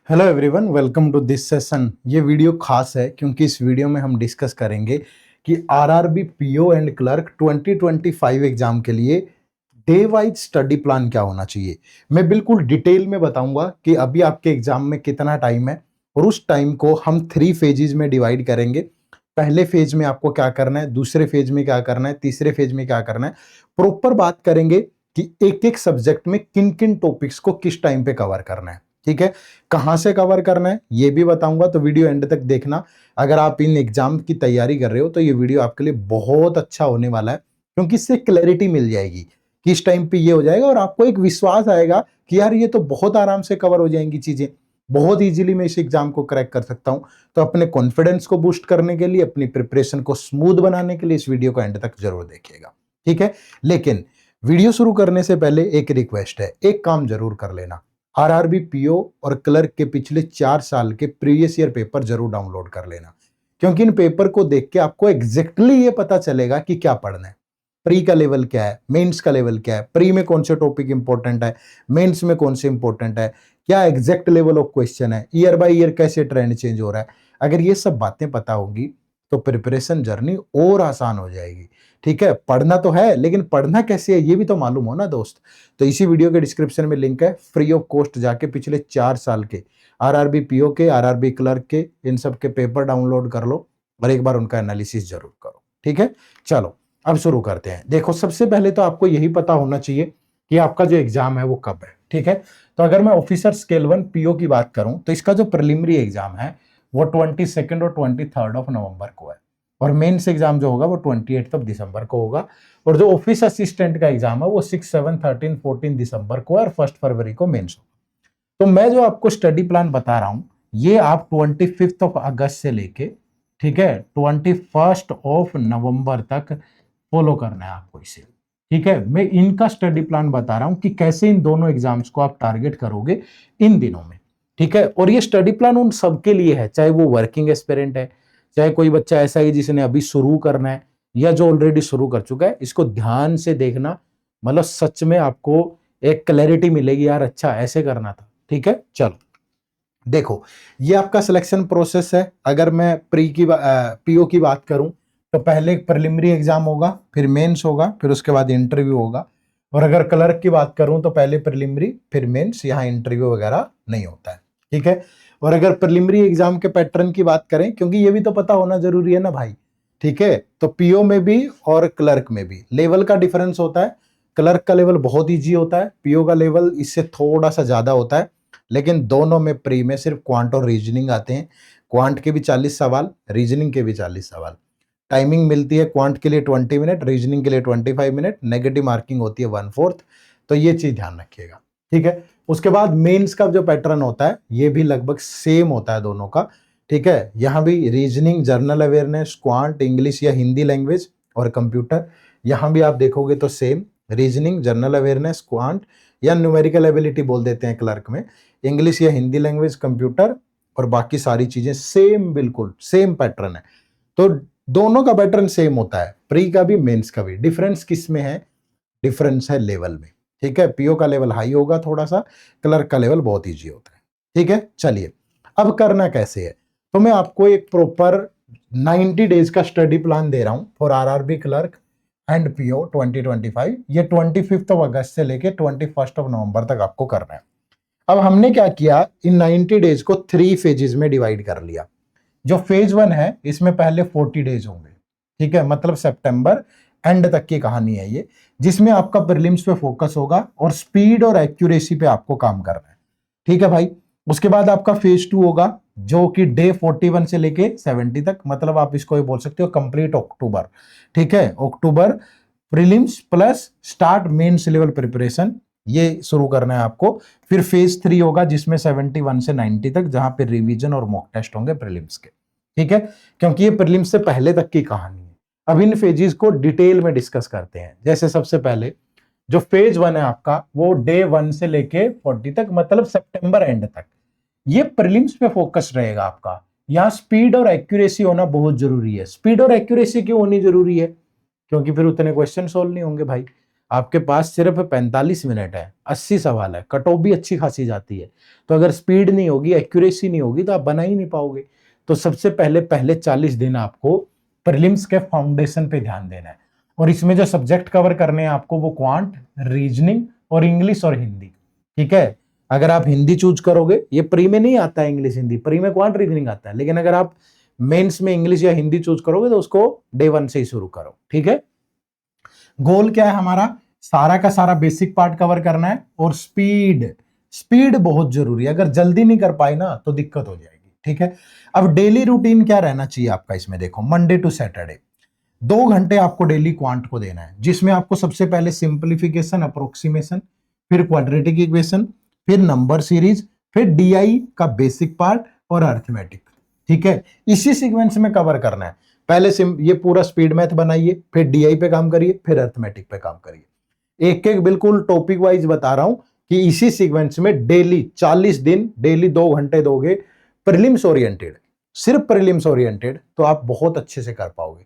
Hello everyone, welcome to this session. ये video खास है क्योंकि इस वीडियो में हम डिस्कस करेंगे कि RRB PO and clerk 2025 exam के लिए डे वाइज स्टडी प्लान क्या होना चाहिए। मैं बिल्कुल डिटेल में बताऊंगा कि अभी आपके एग्जाम में कितना टाइम है और उस टाइम को हम 3 फेजेज में डिवाइड करेंगे। पहले फेज में आपको क्या करना है, दूसरे फेज में क्या करना है, तीसरे फेज में क्या करना है। प्रॉपर बात करेंगे कि एक एक सब्जेक्ट में किन किन टॉपिक्स को किस टाइम पे कवर करना है। ठीक है, कहां से कवर करना है ये भी बताऊंगा, तो वीडियो एंड तक देखना। अगर आप इन एग्जाम की तैयारी कर रहे हो तो ये वीडियो आपके लिए बहुत अच्छा होने वाला है, क्योंकि इससे क्लैरिटी मिल जाएगी कि इस टाइम पे ये हो जाएगा और आपको एक विश्वास आएगा कि यार ये तो बहुत आराम से कवर हो जाएंगी चीजें, बहुत इजीली मैं इस एग्जाम को क्रैक कर सकता हूं। तो अपने कॉन्फिडेंस को बूस्ट करने के लिए, अपनी प्रिपरेशन को स्मूथ बनाने के लिए इस वीडियो को एंड तक जरूर देखिएगा। ठीक है, लेकिन वीडियो शुरू करने से पहले एक रिक्वेस्ट है, एक काम जरूर कर लेना। आरआरबी पीओ और क्लर्क के पिछले 4 साल के प्रीवियस ईयर पेपर जरूर डाउनलोड कर लेना, क्योंकि इन पेपर को देख के आपको एग्जैक्टली ये पता चलेगा कि क्या पढ़ना है। प्री का लेवल क्या है, मेंस का लेवल क्या है, प्री में कौन से टॉपिक इंपॉर्टेंट है, मेंस में कौन से इंपॉर्टेंट है, क्या एग्जैक्ट लेवल ऑफ क्वेश्चन है, ईयर बाय ईयर कैसे ट्रेंड चेंज हो रहा है। अगर ये सब बातें पता होगी तो प्रिपरेशन जर्नी और आसान हो जाएगी। ठीक है, पढ़ना तो है लेकिन पढ़ना कैसे है ये भी तो मालूम हो ना दोस्त। तो इसी वीडियो के डिस्क्रिप्शन में लिंक है, फ्री ऑफ कॉस्ट जाके पिछले 4 साल के आरआरबी पीओ के, आरआरबी क्लर्क के, इन सब के पेपर डाउनलोड कर लो और एक बार उनका एनालिसिस जरूर करो। ठीक है, चलो अब शुरू करते हैं। देखो, सबसे पहले तो आपको यही पता होना चाहिए कि आपका जो एग्जाम है वो कब है। ठीक है, तो अगर मैं ऑफिसर स्केल 1 पीओ की बात करूं तो इसका जो प्रिलिमिनरी एग्जाम है वो 22 और 23 ऑफ नवंबर को है, और मेंस एग्जाम जो होगा वो 28 ऑफ दिसंबर को होगा, और जो ऑफिस असिस्टेंट का एग्जाम है वो 6, 7, 13, 14 दिसंबर को है और 1 फरवरी को मेंस होगा। तो मैं जो आपको स्टडी प्लान बता रहा हूं ये आप 25 ऑफ अगस्त से लेके, ठीक है, 21 ऑफ नवंबर तक फॉलो करना है आपको इसे। ठीक है, मैं इनका स्टडी प्लान बता रहा हूं कि कैसे इन दोनों एग्जाम्स को आप टारगेट करोगे इन दिनों में। ठीक है, और ये स्टडी प्लान उन सबके लिए है, चाहे वो वर्किंग एस्पिरेंट है, चाहे कोई बच्चा ऐसा है जिसने अभी शुरू करना है, या जो ऑलरेडी शुरू कर चुका है। इसको ध्यान से देखना, मतलब सच में आपको एक क्लैरिटी मिलेगी, यार अच्छा ऐसे करना था। ठीक है, चलो देखो, ये आपका सिलेक्शन प्रोसेस है। अगर मैं पीओ की बात करूं तो पहले एक प्रिलिमिनरी एग्जाम होगा, फिर मेंस होगा, फिर उसके बाद इंटरव्यू होगा। और अगर क्लर्क की बात करूं तो पहले प्रिलिमिनरी फिर मेंस, यहाँ इंटरव्यू वगैरह नहीं होता है। ठीक है, और अगर प्रिलिमिनरी एग्जाम के पैटर्न की बात करें, क्योंकि ये भी तो पता होना जरूरी है ना भाई। ठीक है, तो पीओ में भी और क्लर्क में भी लेवल का डिफरेंस होता है। क्लर्क का लेवल बहुत ईजी होता है, पीओ का लेवल इससे थोड़ा सा ज्यादा होता है, लेकिन दोनों में प्री में सिर्फ क्वांट और रीजनिंग आते हैं। क्वांट के भी 40 सवाल, रीजनिंग के भी 40 सवाल। टाइमिंग मिलती है क्वांट के लिए 20 मिनट, रीजनिंग के लिए 25 मिनट, नेगेटिव मार्किंग होती है 1/4। तो ये चीज ध्यान रखिएगा। ठीक है, उसके बाद मेंस का जो पैटर्न होता है ये भी लगभग सेम होता है दोनों का। ठीक है, यहाँ भी reasoning, journal awareness, quant, English या हिंदी लैंग्वेज और कंप्यूटर, यहाँ भी आप देखोगे तो same reasoning, journal awareness, quant या न्यूमेरिकल एबिलिटी बोल देते हैं क्लर्क में, इंग्लिश या हिंदी लैंग्वेज, कंप्यूटर और बाकी सारी चीजें सेम, बिल्कुल सेम पैटर्न है। तो दोनों का पैटर्न सेम होता है, प्री का भी मेंस का भी। डिफरेंस किस में है? डिफरेंस है लेवल में। ठीक है, पीओ का लेवल हाई होगा थोड़ा सा, क्लर्क का लेवल बहुत इजी होता है। ठीक है, चलिए अब करना कैसे है। तो मैं आपको एक प्रॉपर 90 डेज का स्टडी प्लान दे रहा हूं for RRB clerk and PO 2025। ये 25 ऑफ अगस्त से लेके 21 ऑफ नवंबर तक आपको करना है। अब हमने क्या किया, इन 90 डेज को 3 फेजेस में डिवाइड कर लिया। जो फेज 1 है इसमें पहले 40 डेज होंगे। ठीक है, मतलब सितंबर एंड तक की कहानी है ये, जिसमें आपका प्रीलिम्स पे फोकस होगा और स्पीड और एक्यूरेसी पे आपको काम करना है। ठीक है भाई, उसके बाद आपका फेज 2 होगा जो कि डे 41 से लेके 70 तक, मतलब आप इसको ये बोल सकते हो कंप्लीट अक्टूबर। ठीक है, October prelims plus start mains level preparation, ये शुरू करना है आपको। फिर फेज 3 होगा जिसमें 71 से 90 तक, जहां पे रिवीजन और मॉक टेस्ट होंगे प्रीलिम्स के। ठीक है, क्योंकि ये प्रीलिम्स से पहले तक की कहानी है। अब इन फेजेस को डिटेल में डिस्कस करते हैं। जैसे सबसे पहले जो फेज 1 है आपका वो डे 1 से लेके 40 तक, मतलब सितंबर एंड तक, ये प्रीलिम्स पे फोकस रहेगा आपका। यहाँ स्पीड और एक्यूरेसी होना बहुत जरूरी है। स्पीड और एक्यूरेसी क्यों होनी जरूरी है? क्योंकि फिर उतने क्वेश्चन सोल्व नहीं होंगे भाई। आपके पास सिर्फ 45 मिनट है, 80 सवाल है, कट ऑफ भी अच्छी खासी जाती है। तो अगर स्पीड नहीं होगी, एक्यूरेसी नहीं होगी, तो आप बना ही नहीं पाओगे। तो सबसे पहले 40 दिन आपको प्रीलिम्स के फाउंडेशन पे ध्यान देना है। और इसमें जो सब्जेक्ट कवर करने हैं आपको, वो क्वांट, रीजनिंग और इंग्लिश और हिंदी। ठीक है, अगर आप हिंदी चूज करोगे, ये प्री में नहीं आता है इंग्लिश हिंदी, प्री में क्वांट रीजनिंग आता है, लेकिन अगर आप मेंस में इंग्लिश या हिंदी चूज करोगे तो उसको डे 1 से ही शुरू करो। ठीक है, गोल क्या है हमारा, सारा का सारा बेसिक पार्ट कवर करना है। और स्पीड बहुत जरूरी है, अगर जल्दी नहीं कर पाए ना तो दिक्कत हो जाएगी। ठीक है, अब डेली रूटीन क्या रहना चाहिए आपका, इसमें देखो मंडे टू सैटरडे 2 घंटे आपको डेली क्वांट को देना है, जिसमें आपको सबसे पहले सिंप्लीफिकेशन, अप्रोक्सीमेशन, फिर क्वाड्रेटिक इक्वेशन, फिर नंबर सीरीज, फिर डीआई का बेसिक पार्ट और अर्थमेटिक। ठीक है, इसी सीक्वेंस में कवर करना है। पहले ये पूरा स्पीड मैथ बनाइए, फिर डीआई पे काम करिए, फिर अर्थमेटिक पे काम करिए। एक एक बिल्कुल टॉपिक वाइज बता रहा हूं कि इसी सीक्वेंस में डेली 40 दिन, डेली 2 घंटे दोगे प्रीलिम्स ओरिएंटेड, सिर्फ प्रीलिम्स ओरिएंटेड, तो आप बहुत अच्छे से कर पाओगे।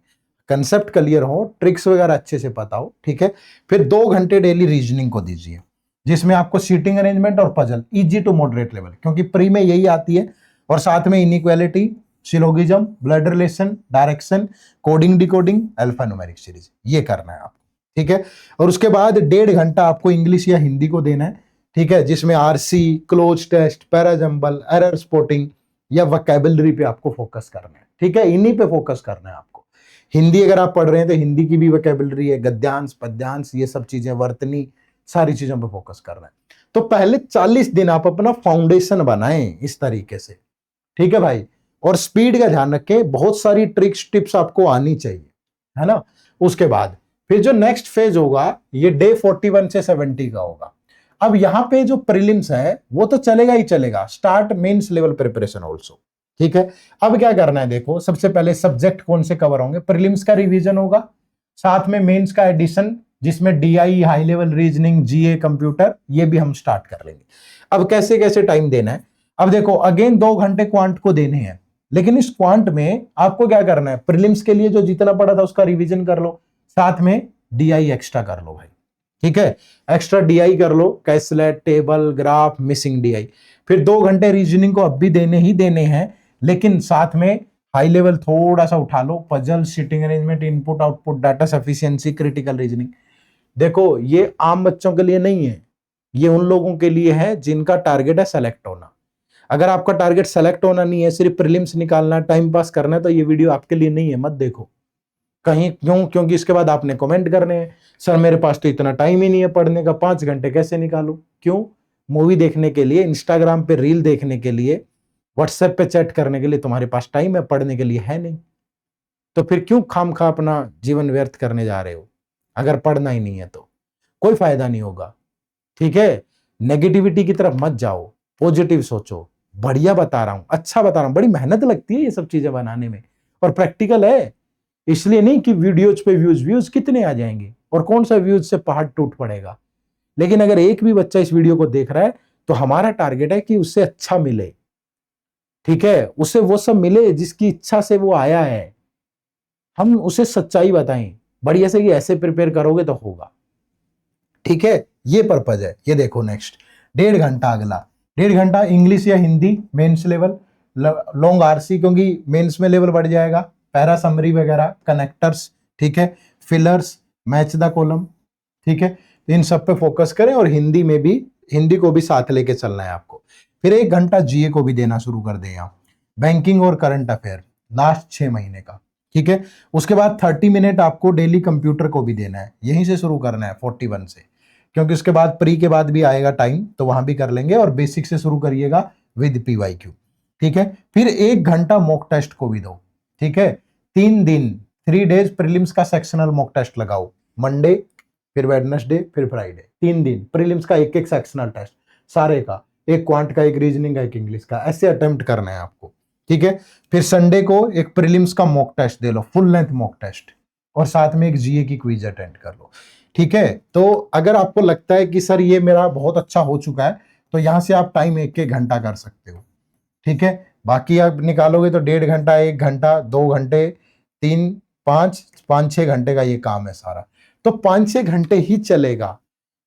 कंसेप्ट क्लियर हो, ट्रिक्स वगैरह अच्छे से पता हो। ठीक है, फिर 2 घंटे डेली रीजनिंग को दीजिए, जिसमें आपको सीटिंग अरेंजमेंट और puzzle easy to moderate level, क्योंकि प्री में यही आती है। और साथ में inequality, syllogism, blood relation, direction, coding decoding, alphanumeric series, ये करना है आपको। ठीक है, और उसके बाद 1.5 घंटा आपको इंग्लिश या हिंदी को देना है। ठीक है, जिसमें RC, cloze test, para jumble, error spotting या वोकैबुलरी पे आपको फोकस करना है। ठीक है, इन्हीं पे फोकस करना है आपको। हिंदी अगर आप पढ़ रहे हैं तो हिंदी की भी वोकैबुलरी है, गद्यांश, पद्यांश, ये सब चीजें, वर्तनी, सारी चीजों पे फोकस करना है। तो पहले 40 दिन आप अपना फाउंडेशन बनाएं इस तरीके से। ठीक है भाई, और स्पीड का ध्यान रखें, बहुत सारी ट्रिक्स टिप्स आपको आनी चाहिए, है ना। उसके बाद फिर जो नेक्स्ट फेज होगा, ये डे 41 से 70 का होगा। अब यहां पे जो प्रीलिम्स है वो तो चलेगा ही चलेगा, start mains level preparation also. ठीक है, अब क्या करना है, देखो सबसे पहले सब्जेक्ट कौन से कवर होंगे, प्रीलिम्स का रिवीजन होगा, साथ में मेंस का एडिशन, जिसमें डीआई, हाई लेवल रीजनिंग, जीए, कंप्यूटर, ये भी हम स्टार्ट कर लेंगे। अब कैसे कैसे टाइम देना है, अब देखो अगेन 2 घंटे क्वांट को देने हैं, लेकिन इस क्वांट में आपको क्या करना है, प्रीलिम्स के लिए जो जितना पड़ा था उसका रिवीजन कर लो, साथ में डीआई एक्स्ट्रा कर लो भाई। ठीक है, एक्स्ट्रा डीआई कर लो, कैसलेट, टेबल, ग्राफ, मिसिंग डीआई। फिर 2 घंटे रीजनिंग को अब भी देने ही देने हैं, लेकिन साथ में हाई लेवल थोड़ा सा उठा लो, puzzle, seating arrangement, input output, data sufficiency, critical reasoning. देखो ये आम बच्चों के लिए नहीं है, ये उन लोगों के लिए है जिनका टारगेट है सेलेक्ट होना। अगर आपका टारगेट सेलेक्ट होना नहीं है, सिर्फ प्रीलिम्स निकालना, टाइम पास करना है, तो ये वीडियो आपके लिए नहीं है, मत देखो कहीं। क्यों? क्योंकि इसके बाद आपने कमेंट करने हैं, सर मेरे पास तो इतना टाइम ही नहीं है पढ़ने का, 5 घंटे कैसे निकालूं? क्यों? मूवी देखने के लिए, इंस्टाग्राम पे रील देखने के लिए, व्हाट्सएप पे चैट करने के लिए तुम्हारे पास टाइम है, पढ़ने के लिए है नहीं। तो फिर क्यों खामखा अपना जीवन व्यर्थ करने जा रहे हो? अगर पढ़ना ही नहीं है तो कोई फायदा नहीं होगा। ठीक है, नेगेटिविटी की तरफ मत जाओ, पॉजिटिव सोचो। बढ़िया बता रहा हूं, अच्छा बता रहा हूं, बड़ी मेहनत लगती है ये सब चीजें बनाने में, और प्रैक्टिकल है। इसलिए नहीं कि वीडियोज पे व्यूज कितने आ जाएंगे और कौन सा व्यूज से पहाड़ टूट पड़ेगा। लेकिन अगर एक भी बच्चा इस वीडियो को देख रहा है तो हमारा टारगेट है कि उससे अच्छा मिले। ठीक है, उसे वो सब मिले जिसकी इच्छा से वो आया है। हम उसे सच्चाई बताएं बढ़िया से कि ऐसे प्रिपेयर करोगे तो होगा। ठीक है, ये पर्पज है। ये देखो नेक्स्ट 1.5 घंटा, अगला 1.5 घंटा इंग्लिश या Hindi mains level, long RC क्योंकि मेंस में लेवल बढ़ जाएगा, पैरा समरी वगैरह, कनेक्टर्स, ठीक है, फिलर्स, मैच द कॉलम। ठीक है, इन सब पे फोकस करें, और हिंदी में भी, हिंदी को भी साथ लेके चलना है आपको। फिर 1 घंटा जीए को भी देना शुरू कर दें आप, बैंकिंग और करंट अफेयर लास्ट 6 महीने का। ठीक है, उसके बाद 30 मिनट आपको डेली कंप्यूटर को भी देना है, यहीं से शुरू करना है 41 से, क्योंकि उसके बाद प्री के बाद भी आएगा टाइम, तो वहां भी कर लेंगे, और बेसिक से शुरू करिएगा विद पीवाईक्यू। ठीक है, फिर 1 घंटा मॉक टेस्ट को भी दो। ठीक है, 3 दिन, 3 डेज प्रीलिम्स का सेक्शनल मॉक टेस्ट लगाओ, मंडे, फिर वेडनेसडे, फिर फ्राइडे, 3 दिन प्रीलिम्स का एक सेक्शनल टेस्ट, सारे का, एक क्वांट का, एक रीजनिंग का, एक इंग्लिश का, ऐसे अटेम्प्ट करना है आपको। ठीक है, फिर संडे को एक प्रीलिम्स का मॉक टेस्ट दे लो, फुल लेंथ मॉक टेस्ट, और साथ में एक जीए की क्विज अटेंड कर लो। ठीक है, तो अगर आपको लगता है कि सर ये मेरा बहुत अच्छा हो चुका है, तो यहां से आप टाइम 1-1 घंटा कर सकते हो। ठीक है, बाकी आप निकालोगे तो 1.5 घंटा, 1 घंटा, 2 घंटे, 3, 5, 5-6 घंटे का ये काम है सारा। तो 5-6 घंटे ही चलेगा।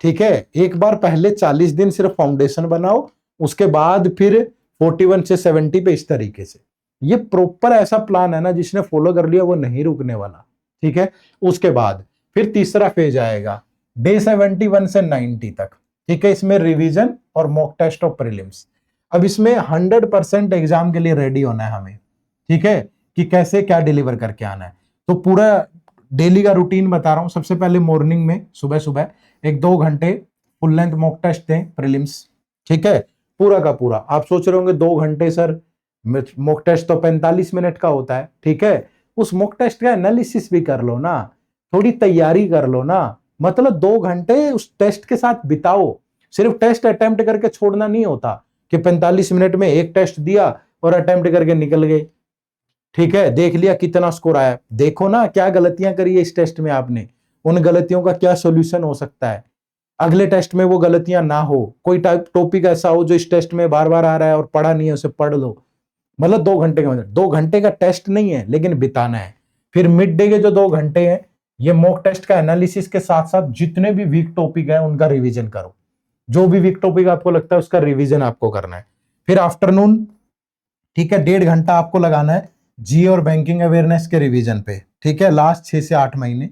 ठीक है, एक बार पहले 40 दिन सिर्फ फाउंडेशन बनाओ, उसके बाद फिर 41 से 70 पे इस तरीके से। ये प्रॉपर ऐसा प्लान है ना, जिसने फॉलो कर लिया वो नहीं रुकने वाला। ठीक है, उसके बाद फिर तीसरा फेज आएगा डे 71 से 90 तक। ठीक है, इसमें रिवीजन और मॉक टेस्ट ऑफ प्रीलिम्स। अब इसमें 100% एग्जाम के लिए रेडी होना है हमें। ठीक है, कि कैसे क्या डिलीवर करके आना है। तो पूरा डेली का रूटीन बता रहा हूं। सबसे पहले मॉर्निंग में सुबह सुबह 1-2 घंटे फुल लेंथ मॉक टेस्ट दें प्रीलिम्स। ठीक है, पूरा का पूरा। आप सोच रहे होंगे 2 घंटे सर, मॉक टेस्ट तो 45 मिनट का होता है। ठीक है, उस मॉक टेस्ट का एनालिसिस भी कर लो ना, थोड़ी तैयारी कर लो ना। मतलब 2 घंटे उस टेस्ट के साथ बिताओ। सिर्फ टेस्ट अटेम्प्ट करके छोड़ना नहीं होता कि 45 मिनट में एक टेस्ट दिया और अटेम्प्ट करके निकल गए। ठीक है, देख लिया कितना स्कोर आया, देखो ना क्या गलतियां करी है इस टेस्ट में आपने, उन गलतियों का क्या सोल्यूशन हो सकता है, अगले टेस्ट में वो गलतियां ना हो। कोई टॉपिक ऐसा हो जो इस टेस्ट में बार बार आ रहा है और पढ़ा नहीं है, उसे पढ़ लो। मतलब 2 घंटे का, मतलब 2 घंटे का टेस्ट नहीं है लेकिन बिताना है। फिर मिड डे के जो 2 घंटे हैं, ये मॉक टेस्ट का एनालिसिस के साथ साथ जितने भी वीक टॉपिक है उनका रिवीजन करो। जो भी वीक टॉपिक आपको लगता है उसका रिवीजन आपको करना है। फिर आफ्टरनून, ठीक है, 1.5 घंटा आपको लगाना है जी और बैंकिंग अवेयरनेस के रिवीजन पे। ठीक है, लास्ट 6 से 8 महीने।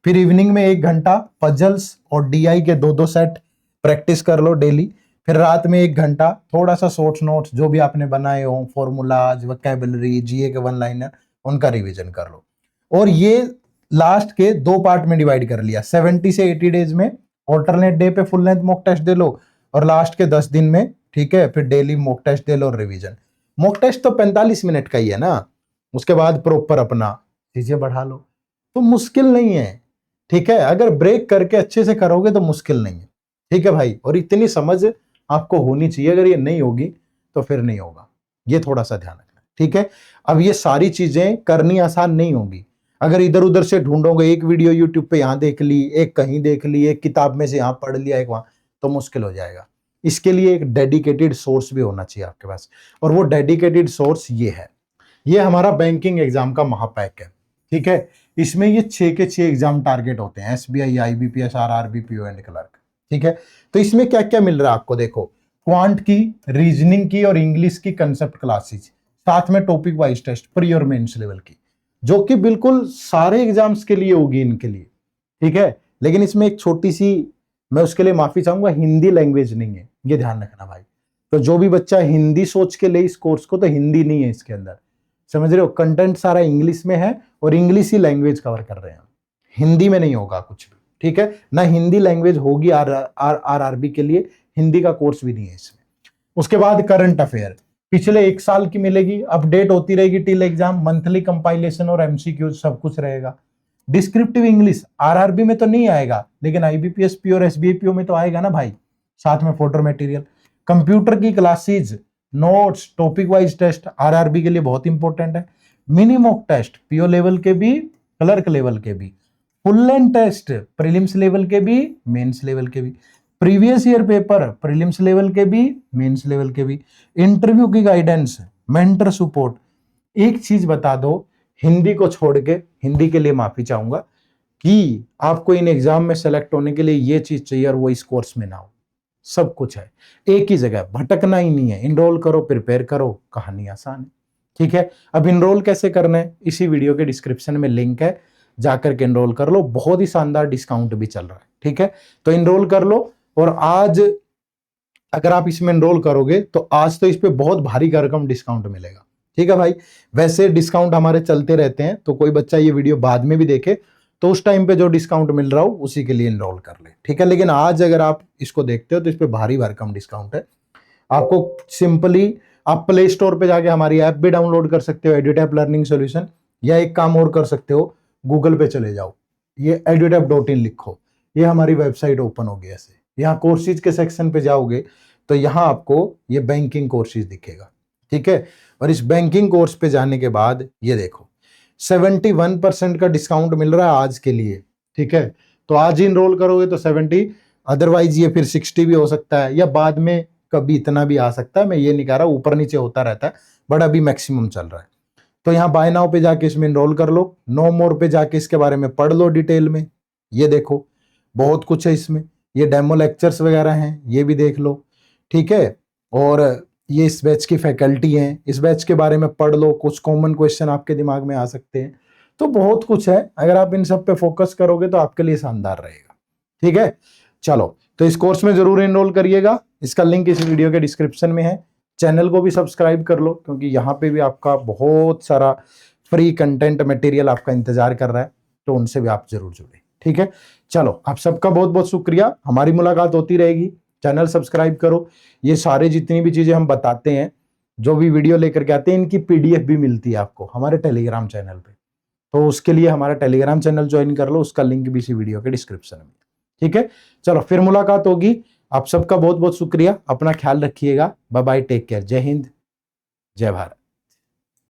फिर इवनिंग में 1 घंटा पजल्स और डीआई के 2-2 सेट प्रैक्टिस कर लो डेली। फिर रात में 1 घंटा थोड़ा सा शॉर्ट नोट्स जो भी आपने बनाए हो, फॉर्मूलाज, वोकैबुलरी, जीए के 1 लाइनर, उनका रिवीजन कर लो। और ये लास्ट के 2 पार्ट में डिवाइड कर लिया। 70 से 80 डेज में ऑल्टरनेट डे पे फुल लेंथ मॉक टेस्ट दे लो, और लास्ट के 10 दिन में, ठीक है, फिर डेली मॉक टेस्ट दे लो और रिवीजन। मॉक टेस्ट तो 45 मिनट का ही है ना, उसके बाद प्रॉपर अपना चीजें बढ़ा लो। तो मुश्किल नहीं है। ठीक है, अगर ब्रेक करके अच्छे से करोगे तो मुश्किल नहीं है। ठीक है भाई, और इतनी समझ आपको होनी चाहिए, अगर ये नहीं होगी तो फिर नहीं होगा। ये थोड़ा सा ध्यान रखना। ठीक है, अब ये सारी चीजें करनी आसान नहीं होगी। अगर इधर उधर से ढूंढोगे, एक वीडियो यूट्यूब पे यहाँ देख ली, एक कहीं देख ली, एक किताब में से यहाँ पढ़ लिया, एक वहां, तो मुश्किल हो जाएगा। इसके लिए एक डेडिकेटेड सोर्स भी होना चाहिए आपके पास, और वो डेडिकेटेड सोर्स ये है। ये हमारा बैंकिंग एग्जाम का महापैक है। ठीक है, इसमें ये 6 के 6 एग्जाम टारगेट होते हैं, SBI, IBPS, RRB, PO and clerk. ठीक है, तो इसमें क्या क्या मिल रहा है आपको, देखो, क्वांट की, रीजनिंग की और इंग्लिश की कंसेप्ट क्लासेज, साथ में टॉपिक वाइज टेस्ट प्री और मेंस लेवल की, जो कि बिल्कुल सारे एग्जाम्स के लिए होगी इनके लिए। ठीक है, लेकिन इसमें एक छोटी सी, मैं उसके लिए माफी चाहूंगा, हिंदी लैंग्वेज नहीं है, ये ध्यान रखना भाई। तो जो भी बच्चा हिंदी सोच के ले इस कोर्स को, तो हिंदी नहीं है इसके अंदर, समझ रहे हो। कंटेंट सारा इंग्लिश में है और इंग्लिश ही लैंग्वेज कवर कर रहे हैं, हिंदी में नहीं होगा कुछ भी। ठीक है, ना हिंदी लैंग्वेज होगी आरआरबी के लिए, हिंदी का कोर्स भी नहीं है इसमें। उसके बाद करंट अफेयर पिछले 1 साल की मिलेगी, अपडेट होती रहेगी टिल एग्जाम, मंथली कंपाइलेशन और एमसीक्यू सब कुछ रहेगा। डिस्क्रिप्टिव इंग्लिश आरआरबी में तो नहीं आएगा, लेकिन आईबीपीएस पी और एसबीआईपीओ में तो आएगा ना भाई, साथ में फोटो मटेरियल। कंप्यूटर की classes, notes, topic wise test RRB के लिए बहुत इंपॉर्टेंट है। Mini mock test PO level के भी, क्लर्क लेवल के भी, full length test prelims level के भी, मेंस लेवल के भी, previous year paper prelims level के भी, मेंस लेवल के भी, इंटरव्यू की गाइडेंस, मेंटर सपोर्ट। एक चीज बता दो, हिंदी को छोड़ के, हिंदी के लिए माफी चाहूंगा कि आपको इन एग्जाम में सेलेक्ट होने के लिए ये चीज चाहिए और वो इस कोर्स में ना हो। सब कुछ है एक ही जगह, भटकना ही नहीं है। इनरोल करो, प्रिपेयर करो, कहानी आसान है। ठीक है, अब इनरोल कैसे करना है, इसी वीडियो के डिस्क्रिप्शन में लिंक है, जाकर के इनरोल कर लो। बहुत ही शानदार डिस्काउंट भी चल रहा है। ठीक है, तो इनरोल कर लो। और आज अगर आप इसमें इनरोल करोगे तो आज तो इस पे बहुत भारी रकम डिस्काउंट मिलेगा। ठीक है भाई, वैसे डिस्काउंट हमारे चलते रहते हैं, तो कोई बच्चा ये वीडियो बाद में भी देखे तो उस टाइम पे जो डिस्काउंट मिल रहा हो उसी के लिए इनरोल कर ले। ठीक है, लेकिन आज अगर आप इसको देखते हो तो इस पे भारी भरकम डिस्काउंट है। आपको सिंपली आप प्ले स्टोर पे जाके हमारी ऐप भी डाउनलोड कर सकते हो, एडुटैप लर्निंग सॉल्यूशन, या एक काम और कर सकते हो, गूगल पे चले जाओ, ये edutap.in लिखो, ये हमारी वेबसाइट ओपन होगी। ऐसे यहाँ कोर्सेज के सेक्शन पे जाओगे तो यहाँ आपको ये बैंकिंग कोर्सेज दिखेगा। ठीक है, और इस बैंकिंग कोर्स पे जाने के बाद ये देखो 71% का डिस्काउंट मिल रहा है आज के लिए। ठीक है, तो आज ही इनरोल करोगे तो 70, अदरवाइज ये फिर 60 भी हो सकता है, या बाद में कभी इतना भी आ सकता है। मैं ये नहीं कह रहा, ऊपर नीचे होता रहता है, बट अभी मैक्सिमम चल रहा है। तो यहाँ बाय नाउ पे जाके इसमें इनरोल कर लो, नो मोर पे जाके इसके बारे में पढ़ लो डिटेल में। ये देखो बहुत कुछ है इसमें, ये डेमो लेक्चर्स वगैरह हैं, ये भी देख लो, ठीक है। और ये इस बैच की फैकल्टी हैं, इस बैच के बारे में पढ़ लो, कुछ कॉमन क्वेश्चन आपके दिमाग में आ सकते हैं। तो बहुत कुछ है, अगर आप इन सब पे फोकस करोगे तो आपके लिए शानदार रहेगा, ठीक है। चलो, तो इस कोर्स में जरूर एनरोल करिएगा, इसका लिंक इस वीडियो के डिस्क्रिप्शन में है। चैनल को भी सब्सक्राइब कर लो, क्योंकि यहाँ पे भी आपका बहुत सारा फ्री कंटेंट मटेरियल आपका इंतजार कर रहा है, तो उनसे भी आप जरूर जुड़े, ठीक है। चलो, आप सबका बहुत बहुत शुक्रिया, हमारी मुलाकात होती रहेगी। चैनल सब्सक्राइब करो, ये सारे जितनी भी चीजें हम बताते हैं, जो भी वीडियो लेकर के आते हैं, इनकी पीडीएफ भी मिलती है आपको हमारे टेलीग्राम चैनल पे, तो उसके लिए हमारा टेलीग्राम चैनल ज्वाइन कर लो, उसका लिंक भी इसी वीडियो के डिस्क्रिप्शन में, ठीक है। चलो, फिर मुलाकात होगी। आप सबका बहुत बहुत शुक्रिया, अपना ख्याल रखिएगा, बाय बाय, टेक केयर, जय हिंद, जय भारत।